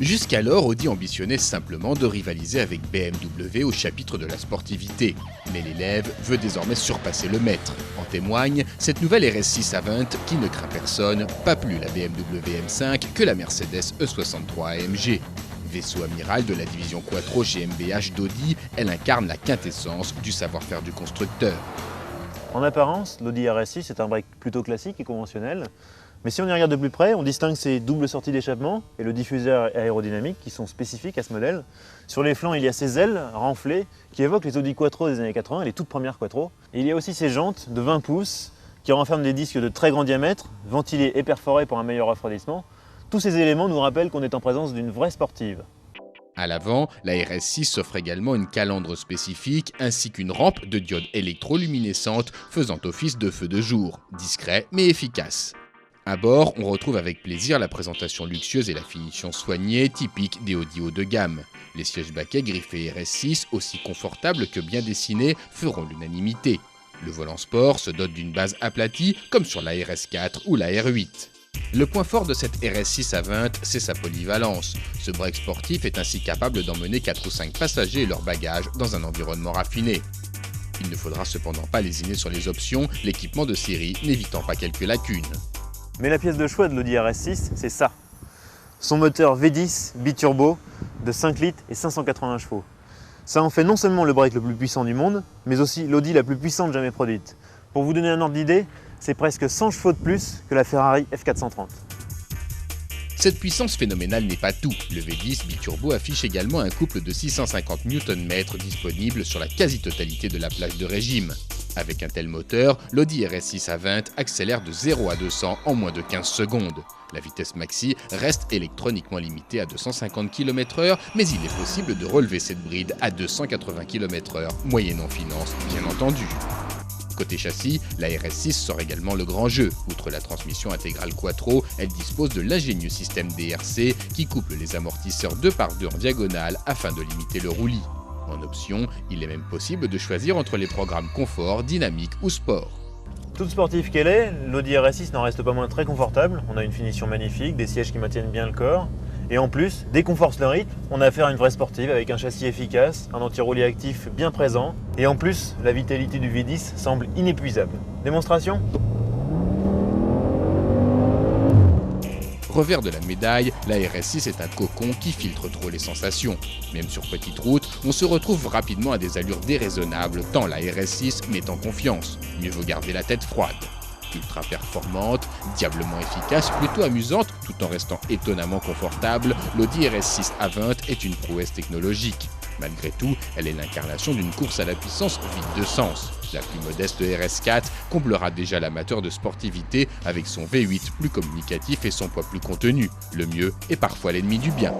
Jusqu'alors, Audi ambitionnait simplement de rivaliser avec BMW au chapitre de la sportivité. Mais l'élève veut désormais surpasser le maître. En témoigne cette nouvelle RS6 A20 qui ne craint personne, pas plus la BMW M5 que la Mercedes E63 AMG. Vaisseau amiral de la division Quattro GmbH d'Audi, elle incarne la quintessence du savoir-faire du constructeur. En apparence, l'Audi RS6 est un break plutôt classique et conventionnel. Mais si on y regarde de plus près, on distingue ses doubles sorties d'échappement et le diffuseur aérodynamique qui sont spécifiques à ce modèle. Sur les flancs, il y a ces ailes renflées qui évoquent les Audi Quattro des années 80, les toutes premières Quattro. Et il y a aussi ces jantes de 20 pouces qui renferment des disques de très grand diamètre, ventilés et perforés pour un meilleur refroidissement. Tous ces éléments nous rappellent qu'on est en présence d'une vraie sportive. À l'avant, la RS6 offre également une calandre spécifique ainsi qu'une rampe de diodes électroluminescentes faisant office de feu de jour, discret mais efficace. À bord, on retrouve avec plaisir la présentation luxueuse et la finition soignée typique des Audi haut de gamme. Les sièges baquets griffés RS6, aussi confortables que bien dessinés, feront l'unanimité. Le volant sport se dote d'une base aplatie comme sur la RS4 ou la R8. Le point fort de cette RS6 A20, c'est sa polyvalence. Ce break sportif est ainsi capable d'emmener 4 ou 5 passagers et leurs bagages dans un environnement raffiné. Il ne faudra cependant pas lésiner sur les options, l'équipement de série n'évitant pas quelques lacunes. Mais la pièce de choix de l'Audi RS6, c'est ça. Son moteur V10 biturbo de 5 litres et 580 chevaux. Ça en fait non seulement le break le plus puissant du monde, mais aussi l'Audi la plus puissante jamais produite. Pour vous donner un ordre d'idée, c'est presque 100 chevaux de plus que la Ferrari F430. Cette puissance phénoménale n'est pas tout. Le V10 biturbo affiche également un couple de 650 Nm disponible sur la quasi-totalité de la plage de régime. Avec un tel moteur, l'Audi RS6 A20 accélère de 0 à 200 en moins de 15 secondes. La vitesse maxi reste électroniquement limitée à 250 km/h, mais il est possible de relever cette bride à 280 km/h, moyennant finance bien entendu. Côté châssis, la RS6 sort également le grand jeu. Outre la transmission intégrale Quattro, elle dispose de l'ingénieux système DRC qui couple les amortisseurs 2x2 en diagonale afin de limiter le roulis. En option, il est même possible de choisir entre les programmes confort, dynamique ou sport. Toute sportive qu'elle est, l'Audi RS6 n'en reste pas moins très confortable. On a une finition magnifique, des sièges qui maintiennent bien le corps. Et en plus, dès qu'on force le rythme, on a affaire à une vraie sportive avec un châssis efficace, un anti-roulis actif bien présent. Et en plus, la vitalité du V10 semble inépuisable. Démonstration ? Revers de la médaille, la RS6 est un cocon qui filtre trop les sensations. Même sur petite route, on se retrouve rapidement à des allures déraisonnables tant la RS6 met en confiance. Mieux vaut garder la tête froide. Ultra performante, diablement efficace, plutôt amusante, tout en restant étonnamment confortable, l'Audi RS6 A20 est une prouesse technologique. Malgré tout, elle est l'incarnation d'une course à la puissance vide de sens. La plus modeste RS4 comblera déjà l'amateur de sportivité avec son V8 plus communicatif et son poids plus contenu. Le mieux est parfois l'ennemi du bien.